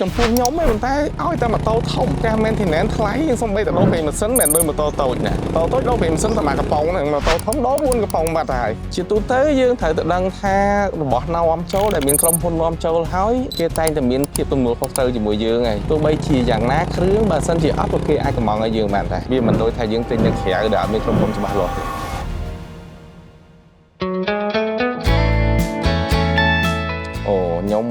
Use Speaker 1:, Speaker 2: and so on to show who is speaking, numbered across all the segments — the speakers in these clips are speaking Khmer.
Speaker 1: ចំពោះខ្ញុំឯងប៉ុន្តែឲ្យតែម៉ូតូធំការ maintenance ថ្លៃយើងសូម្បីតែដូរពេញម៉ាស៊ីនមិនដូចម៉ូតូតូចណាម៉ូតូតូចដូរពេញម៉ាស៊ីនតែមួយកំប៉ុងហ្នឹងម៉ូតូធំដូរ4កំប៉ុងបាត់ហើយជាទូទៅយើងត្រូវតែដឹងថារបស់នាំចូលដែលមានក្រុមហ៊ុននាំចូលហើយគេតែងតែមានភាពទំនួលខុសត្រូវជាមួយយើងហើយទោះបីជាយ៉ាងណាគ្រឿងបើសិនជាអត់ក៏គេអាចកម្មង់ឲ្យយើងបានដែរវាមិនដូចថាយើងទិញនៅក្រៅដែលអត់មានក្រុមហ៊ុនច្បាស់លាស់ទេខ្ញុំ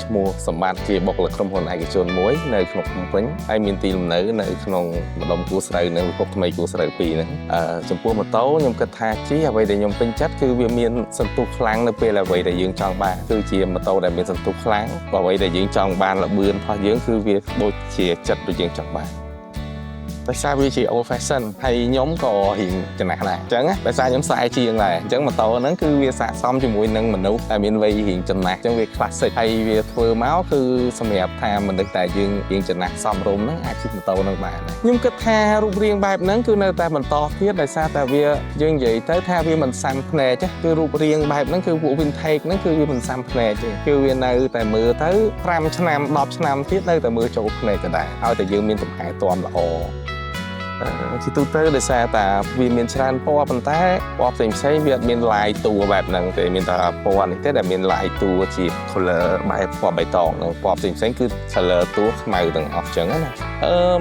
Speaker 1: ឈ្មោះសម្បត្តិជាបុគ្គលិកក្រុមហ៊ុនឯកជនមួយនៅក្នុងភ្នំពេញហើយមានទីលំនៅនៅក្នុងម្ដុំគួរស្រូវនៅពិភពថ្មីគួរស្រូវ2ហ្នឹងចំពោះម៉ូតូខ្ញុំគិតថាជិះអ្វីដែលខ្ញុំពេញចិត្តគឺវាមានសន្ទុះខ្លាំងនៅពេលអ្វីដែលយើងចង់បានគឺជាម៉ូតូដែលមានសន្ទុះខ្លាំងអ្វីដែលយើងចង់បានល្បឿនរបស់យើងគឺវាដូចជាចិត្តដែលយើងចង់បានដោយសារវាជា old fashion ហើយខ្ញុំក៏រៀងចំណាស់ដែរអញ្ចឹងដោយសារខ្ញុំស្អែកជាងដែរអញ្ចឹងម៉ូតូហ្នឹងគឺវាស័ក្តិសមជាមួយនឹងមនុស្សដែលមានវ័យរៀងចំណាស់អញ្ចឹងវា classic ហើយវាធ្វើមកគឺសម្រាប់ថាមនុស្សតែយើងចំណាស់សមរម្យហ្នឹងអាចជិះម៉ូតូហ្នឹងបានខ្ញុំគិតថារូបរាងបែបហ្នឹងគឺនៅតែបន្តទៀតដោយសារតែវាយើងនិយាយទៅថាវាមិនសាំភ្នែកគឺរូបរាងបែបហ្នឹងគឺពួក vintage ហ្នឹងគឺវាមិនសាំភ្នែកទេគឺវានៅតែមើលទៅ5ឆ្នាំ10ឆ្នាំទៀតនៅតែមើលចូលភ្នែកដដែលឲ្យតែយើងមានទំហែទាំល្អជាទូទៅដោយសារតែវាមានច្រើនពណ៌ប៉ុន្តែពណ៌ផ្សេងវាអត់មានឡាយតួបែបហ្នឹងទេមានតែពណ៌នេះទេដែលមានឡាយតួជា color បែបពណ៌បៃតងហ្នឹងពណ៌ផ្សេងគឺ color តួខ្មៅទាំងអស់ចឹងណា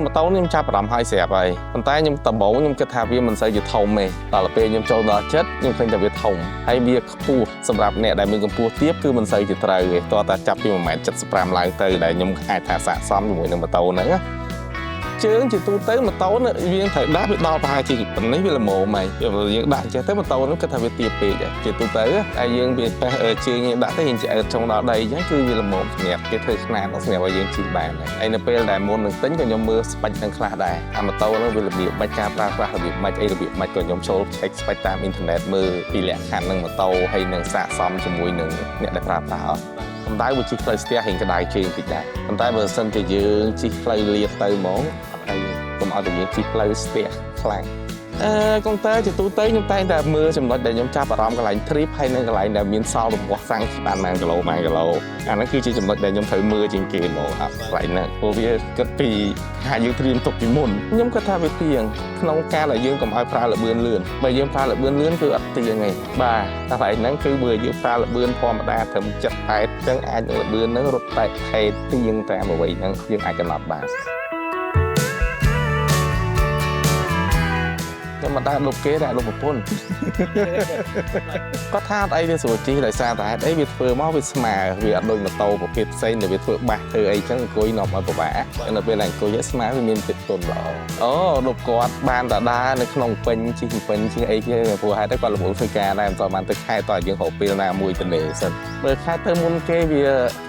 Speaker 1: ម៉ូតូនេះខ្ញុំចាប់អារម្មណ៍ហើយស្រាប់ហើយប៉ុន្តែខ្ញុំដំបូងខ្ញុំគិតថាវាមិនសូវជាធំទេដល់ពេលខ្ញុំចូលដល់ចិត្តខ្ញុំឃើញថាវាធំហើយវាខ្ពស់សម្រាប់អ្នកដែលមានកម្ពស់ទាបគឺមិនសូវជាត្រូវទេតោះតែចាប់ពី 1.75 ឡើងទៅដែលខ្ញុំអាចថាស័ក្តិសមជាមួយនឹងម៉ូតូហ្នឹងណាជើងជាទូទៅម៉ូតូនេះវាត្រូវដាក់វាដល់ប្រហែលជាប៉ុណ្នេះវាល្មមហើយយើងដាក់ចេះទៅម៉ូតូនោះគិតថាវាទាបពេកជាទូទៅតែយើងវាជើងយើងដាក់ទៅយើងឆ្អើតចុងដល់ដីអញ្ចឹងគឺវាល្មមសម្រាប់គេធ្វើខ្នាតសម្រាប់ឲ្យយើងជិះបានហើយនៅពេលដែលមុននឹងទិញក៏ខ្ញុំមើលស្ពេចនឹងខ្លះដែរអាម៉ូតូនោះវារបៀបបាច់ការប្រើប្រាស់របៀបម៉េចអីរបៀបម៉េចក៏ខ្ញុំចូលឆែកស្ពេចតាមអ៊ីនធឺណិតមើលពីលក្ខខណ្ឌនឹងម៉ូតូហើយនឹងស័ក្តិសមជាមួយនឹងអ្នកដែលប្រើប្រាស់អត់ប៉ុន្តែវាជិះផ្លូវស្ទះរៀងក្តៅជើងតិចដែរប៉ុន្តែបើសិនជាយើងជិះផ្លូវលាតទៅហ្មងហើយកុំឲ្យតែយើងជិះផ្លូវស្ទះខ្លាំងកុងទ័រជាទូទៅខ្ញុំតែងតែមើលចំណុចដែលខ្ញុំចាប់អារម្មណ៍កន្លែង trip ហើយនិងកន្លែងដែលមានសល់របស់សាំងបាន1គីឡូអាហ្នឹងគឺជាចំណុចដែលខ្ញុំត្រូវមើលជាងគេហ្មងកន្លែងហ្នឹងព្រោះវាគិតពីថាយើងត្រៀមទុកពីមុនខ្ញុំគិតថាវាទៀងក្នុងការដែលយើងកុំឲ្យប្រើល្បឿនលឿនបើយើងប្រើល្បឿនលឿនគឺអត់ទៀងទេបាទតែកន្លែងហ្នឹងគឺបើយើងប្រើល្បឿនធម្មតាត្រឹម7-8អញ្ចឹងអាចល្បឿនហ្នឹងរត់តែថេទៀងតាមអ្វីហ្នឹងយើងអាចកំណត់បានខ្ញុំមិនដែរលុបគេដែរលុបប្រពន្ធគាត់ថាអត់អីវាស្រួលជិះដោយសារតែហេតុអីវាធ្វើមកវាស្មើវាអត់ដូចម៉ូតូប្រភេទផ្សេងដែលវាធ្វើបាសធ្វើអីចឹងអង្គុយនាំឲ្យពិបាកនៅពេលដែលអង្គុយស្មើវាមានភាពទន់ល្អលុបគាត់បានតែដើរនៅក្នុងពេញជិះពេញជិះអីគេព្រោះហេតុតែគាត់ល្ងធ្វើការដែរមិនតបានទៅខែតើយើងរកពេលណាមួយទៅនេះសិនបើខែទៅមុនគេវា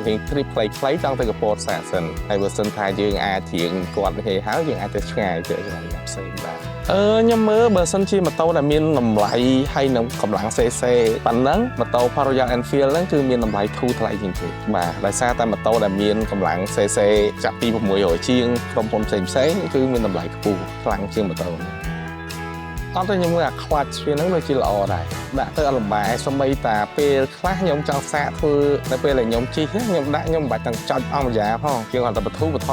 Speaker 1: រៀង trip ខ្លីៗចង់ទៅកពតសាកសិនហើយបើសិនថាយើងអាចធៀងគាត់ហេហើយយើងអាចទៅឆ្ងាយទៅកន្លែងផ្សេងបានខ្ញុំមើលបើសិនជាម៉ូតូដែលមានតម្លៃហើយនឹងកម្លាំង cc ប៉ុណ្ណឹងម៉ូតូ Royal Enfield ហ្នឹងគឺមានតម្លៃធូរថ្លៃជាងគេបាទដោយសារតែម៉ូតូដែលមានកម្លាំង cc ចាប់ពី600ជាងក្រុមហ៊ុនផ្សេងគឺមានតម្លៃខ្ពស់ខ្លាំងជាងម៉ូតូហ្នឹងអត់ទេខ្ញុំមើលអាខ្វាច់វាហ្នឹងវាជាល្អដែរដាក់ទៅអត់លំបាកសម្បីតាពេលខ្លះខ្ញុំចង់សាកធ្វើនៅពេលដែលខ្ញុំជិះខ្ញុំដាក់ខ្ញុំមិនបាច់ទាំងចុចអស់ម្យ៉ាងផងយើងអត់តែបធូរបន្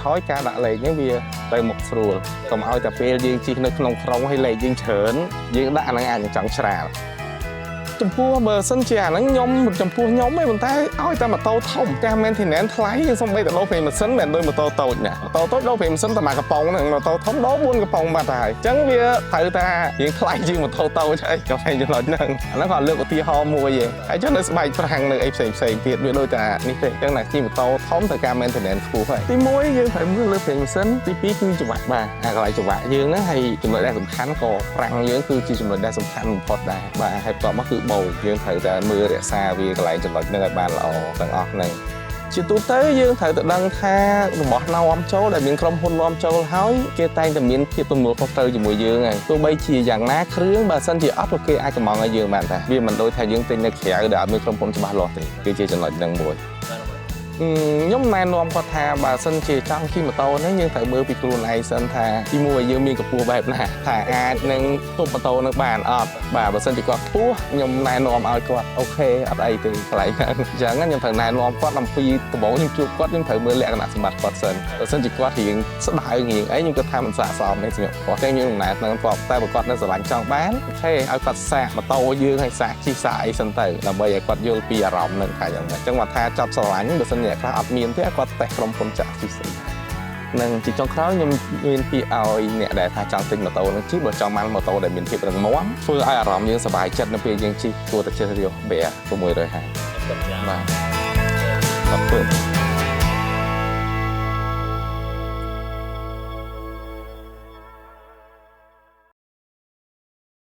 Speaker 1: ថយការដាក់លេខហ្នឹងវាទៅមុខស្រួលកុំឲ្យតែពេលយើងជិះនៅក្នុងក្រុងហើយលេខយើងច្រើនយើងដាក់អាហ្នឹងអាចចង់ច្រាលចំពោះបើសិនជាអាហ្នឹងចំពោះខ្ញុំឯងប៉ុន្តែឲ្យតែម៉ូតូធំការ maintenance ថ្លៃយើងសូម្បីតែដូរពេញម៉ាស៊ីនមិនដូចម៉ូតូតូចណាម៉ូតូតូចដូរពេញម៉ាស៊ីនតែមួយកំប៉ុងហ្នឹងម៉ូតូធំដូរ4កំប៉ុងបាត់ហើយអញ្ចឹងវាត្រូវតែយើងថ្លៃជាងម៉ូតូតូចអីក៏ឯងចំណុចហ្នឹងអាហ្នឹងគាត់លើកឧទាហរណ៍មួយឯងហើយចុះនៅស្បែកប្រាំងនៅអីផ្សេងទៀតវាដូចតែនេះទេអញ្ចឹងណាជិះម៉ូតូធំតែការ maintenance ខ្ពស់ហើយទី1យើងត្រូវមើលលើពេញម៉ាស៊ីនទី2គឺច្បាក់បាទអាកន្លែងច្បាក់យើងហ្នឹងហើយចំណុចដែលសំខាន់ក៏ប្រាំងយើងគឺជាចំណុចដែលសំខាន់បំផុតដែរបាទហើយបន្ទាប់មកគឺបោកយើងត្រូវតែមើលរក្សាវាកន្លែងចំណុចហ្នឹងឲ្យបានល្អទាំងអស់ហ្នឹងជាទូទៅយើងត្រូវតែដឹងថារបស់នាំចូលដែលមានក្រុមហ៊ុននាំចូលហើយគេតែងតែមានភាពទំនួលខុសត្រូវជាមួយយើងហើយទោះបីជាយ៉ាងណាគ្រឿងបើសិនជាអត់ក៏គេអាចកម្មង់ឲ្យយើងបានដែរវាមិនដូចថាយើងទិញនៅក្រៅដែលអត់មានក្រុមហ៊ុនច្បាស់លាស់ទេគឺជាចំណុចហ្នឹងមួយ nhóm này nó có thà bà sân chỉ trong khi mà tàu nếu như phải mưa bị luôn này sân thà đi mua dương miênกับ pua แบบ nè thà ai nên tụt mà tàu nó bàn bà sân chỉ có pua nhóm này nóเอา quạt ok ở đây thì lại chẳngงั้น nhóm thằng này nó គាត់ làm phi cái bộ nhưng chưa គាត់ nhưng phải mưa lẹ cái nát sầmบัด គាត់ sân chỉ គាត់ hiện sẽ đại hiện ấy nhưng គាត់ tham mình xả xòm này chứ có cái như này nó còn tay của គាត់ nó sẽ bắn trong bán ok ឲ្យ គាត់ សាក mà tàu យើង ឲ្យ សាក ជីសាអី សិន ទៅ ដើម្បី ឲ្យ គាត់ យល់ ពី អារម្មណ៍ នឹង ថា យ៉ាង ម៉េច ចឹង មក ថា ចាប់ ស្រឡាញ់ បើ សិន អ្នក ខ្លះ អត់ មាន ទេ គាត់ តែ ក្រុមហ៊ុន ចាក់ ជីសិន នឹង ជា ចុង ក្រោយ ខ្ញុំ មាន ពី ឲ្យ អ្នក ដែល ថា ចង់ ទិញ ម៉ូតូ នឹង ជិះ បើ ចង់ បាន ម៉ូតូ ដែល មាន ភាព រឹងមាំ ធ្វើ ឲ្យ អារម្មណ៍ យើង សប្បាយ ចិត្ត នៅ ពេល យើង ជិះ គួរ តែ ចេះ រៀប បែរ 650 បាទ អរគុណ